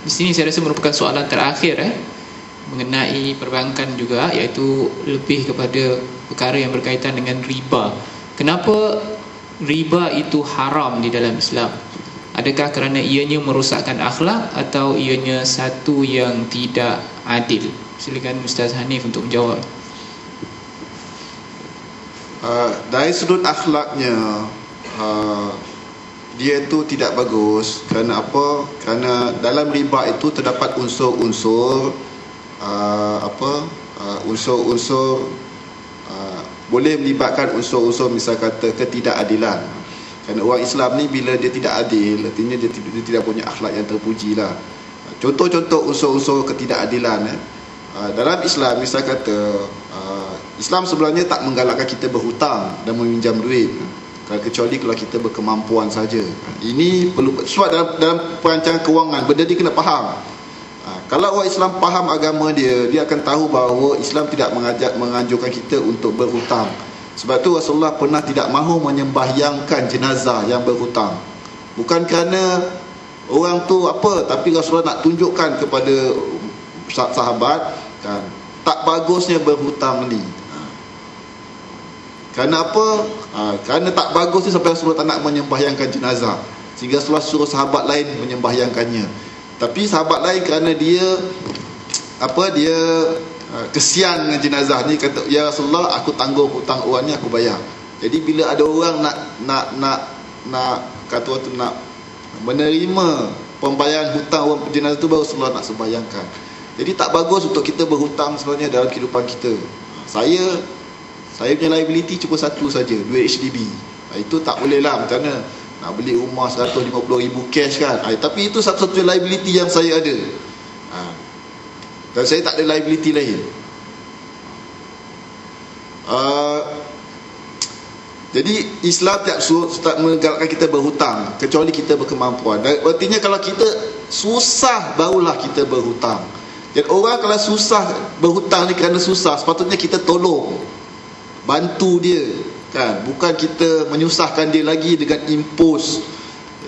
Di sini saya rasa merupakan soalan terakhir mengenai perbankan juga, iaitu lebih kepada perkara yang berkaitan dengan riba. Kenapa riba itu haram di dalam Islam? Adakah kerana ianya merosakkan akhlak atau ianya satu yang tidak adil? Silakan Ustaz Hanif untuk menjawab. Dari sudut akhlaknya, dia itu tidak bagus. Kerana apa? Kerana dalam riba itu terdapat unsur-unsur unsur-unsur boleh melibatkan unsur-unsur misal kata ketidakadilan. Kerana orang Islam ni bila dia tidak adil, artinya dia tidak punya akhlak yang terpuji lah. Contoh-contoh unsur-unsur ketidakadilan dalam Islam, misal kata Islam sebenarnya tak menggalakkan kita berhutang dan meminjam duit, kecuali kalau kita berkemampuan saja. Ini perlu, sebab dalam perancangan kewangan benda ni kena faham. Kalau orang Islam faham agama dia akan tahu bahawa Islam tidak menganjurkan kita untuk berhutang. Sebab tu Rasulullah pernah tidak mahu menyembahyangkan jenazah yang berhutang. Bukan kerana orang tu apa, tapi Rasulullah nak tunjukkan kepada sahabat kan, tak bagusnya berhutang ni. Kerana apa? Kerana tak bagus ni sampai Rasulullah tak nak menyembahyangkan jenazah, sehingga Rasulullah suruh sahabat lain menyembahyangkannya. Tapi sahabat lain kerana dia kesian dengan jenazah ni, kata, ya Rasulullah, aku tanggung hutang orang ni, aku bayar. Jadi bila ada orang nak kata waktu nak menerima pembayaran hutang orang jenazah tu, baru Rasulullah nak sembahyangkan. Jadi tak bagus untuk kita berhutang sebenarnya dalam kehidupan kita. Saya punya liability cuma satu saja, duit HDB. Itu tak boleh lah. Macam mana nak beli rumah 150,000 cash kan? Tapi itu satu-satunya liability yang saya ada. Dan saya tak ada liability lain. Jadi Islam tak menggalakkan kita berhutang kecuali kita berkemampuan. Dan artinya kalau kita susah barulah kita berhutang. Dan orang kalau susah berhutang ni kerana susah, sepatutnya kita tolong, bantu dia kan, bukan kita menyusahkan dia lagi dengan impos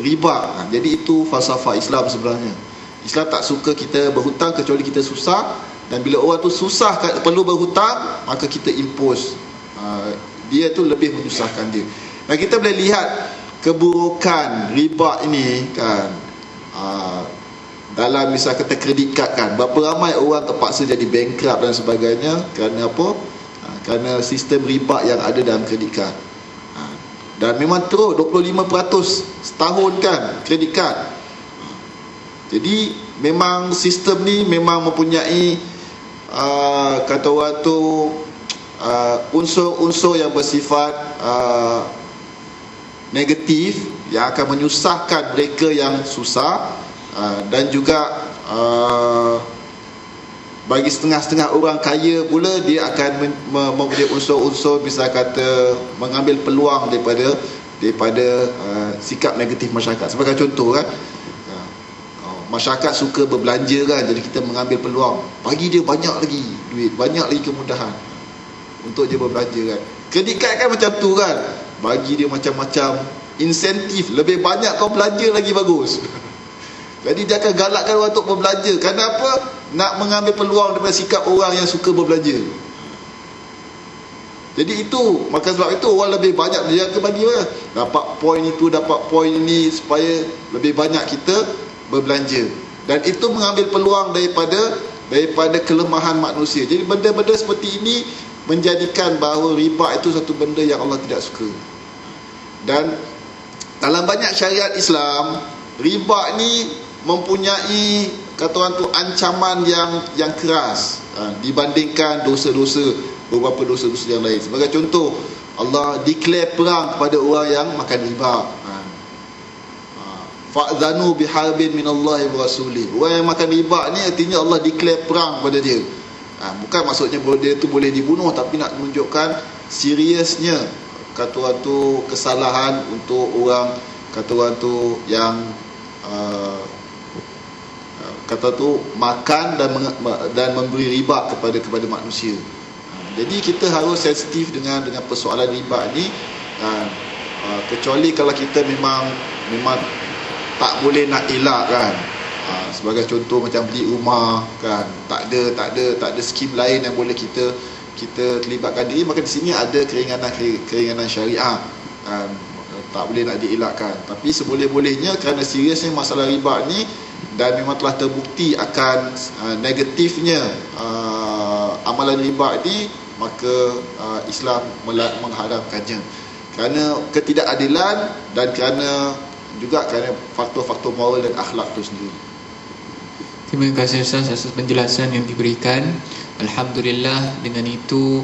riba. Jadi itu falsafah Islam sebenarnya. Islam tak suka kita berhutang kecuali kita susah, dan bila orang tu susah perlu berhutang, maka kita impos. Dia tu lebih menyusahkan dia. Dan kita boleh lihat keburukan riba ini kan, dalam misal kata kredit kad kan, berapa ramai orang terpaksa jadi bankrupt dan sebagainya. Kerana apa? Kerana sistem riba yang ada dalam kredit kad. Dan memang terus 25% setahun kan kredit kad. Jadi memang sistem ni memang mempunyai kata orang tu unsur-unsur yang bersifat negatif, yang akan menyusahkan mereka yang susah. Dan juga bagi setengah-setengah orang kaya pula, dia akan mempunyai unsur-unsur bisa kata mengambil peluang daripada sikap negatif masyarakat. Sebagai contoh kan, masyarakat suka berbelanja kan, jadi kita mengambil peluang, bagi dia banyak lagi duit, banyak lagi kemudahan untuk dia berbelanja kan. Kredit kad kan macam tu kan, bagi dia macam-macam insentif, lebih banyak kau belanja lagi bagus. Jadi dia akan galakkan orang untuk berbelanja. Kerana apa? Nak mengambil peluang daripada sikap orang yang suka berbelanja. Jadi itu, maka sebab itu orang lebih banyak dia akan bagi orang, dapat poin itu, dapat poin ini, supaya lebih banyak kita berbelanja. Dan itu mengambil peluang daripada kelemahan manusia. Jadi benda-benda seperti ini menjadikan bahawa riba itu satu benda yang Allah tidak suka. Dan dalam banyak syariat Islam, riba ni mempunyai kata orang tu ancaman yang keras dibandingkan beberapa dosa-dosa yang lain. Sebagai contoh, Allah declare perang kepada orang yang makan riba. Fa'zanu biharbin minallahi wa rasulih. Orang yang makan riba ni artinya Allah declare perang kepada dia. Bukan maksudnya dia tu boleh dibunuh, tapi nak menunjukkan seriusnya kata orang tu kesalahan untuk orang kata orang tu yang kata tu makan dan memberi riba kepada manusia. Jadi kita harus sensitif dengan persoalan riba ni, kecuali kalau kita memang tak boleh nak elak kan. Sebagai contoh macam beli rumah kan, tak ada skim lain yang boleh kita terlibatkan diri, maka di sini ada keringanan syariah kan, tak boleh nak dielakkan. Tapi seboleh-bolehnya kerana seriusnya masalah riba ni dan memang telah terbukti akan negatifnya amalan riba ni, maka Islam mengharamkannya kerana ketidakadilan dan kerana faktor-faktor moral dan akhlak itu sendiri. Terima kasih Ustaz atas penjelasan yang diberikan. Alhamdulillah, dengan itu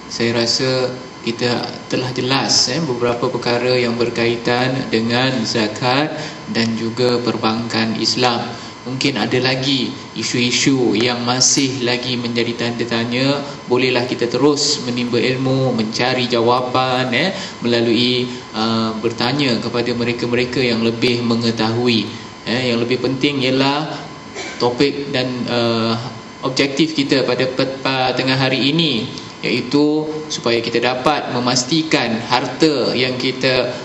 saya rasa kita telah jelas beberapa perkara yang berkaitan dengan zakat dan juga perbankan Islam. Mungkin ada lagi isu-isu yang masih lagi menjadi tanda tanya. Bolehlah kita terus menimba ilmu, mencari jawapan melalui bertanya kepada mereka-mereka yang lebih mengetahui. Yang lebih penting ialah topik dan objektif kita pada tengah hari ini, iaitu supaya kita dapat memastikan harta yang kita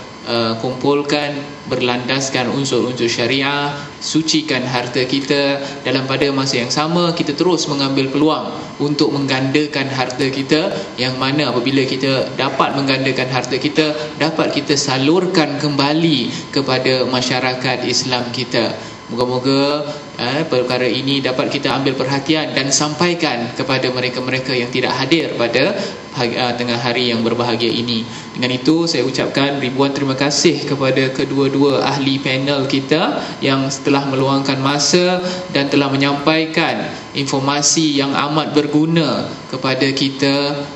kumpulkan berlandaskan unsur-unsur syariah, sucikan harta kita, dalam pada masa yang sama kita terus mengambil peluang untuk menggandakan harta kita, yang mana apabila kita dapat menggandakan harta kita, dapat kita salurkan kembali kepada masyarakat Islam kita. Moga-moga perkara ini dapat kita ambil perhatian dan sampaikan kepada mereka-mereka yang tidak hadir pada tengah hari yang berbahagia ini. Dengan itu saya ucapkan ribuan terima kasih kepada kedua-dua ahli panel kita yang telah meluangkan masa dan telah menyampaikan informasi yang amat berguna kepada kita.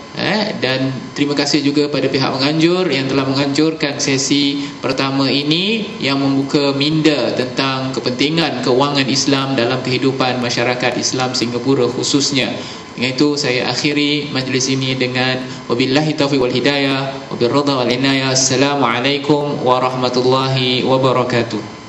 Dan terima kasih juga pada pihak menganjur yang telah menganjurkan sesi pertama ini yang membuka minda tentang kepentingan kewangan Islam dalam kehidupan masyarakat Islam Singapura khususnya. Dengan itu saya akhiri majlis ini dengan wabillahi taufiq wal hidayah, wabirradha wal inayah. Assalamualaikum warahmatullahi wabarakatuh.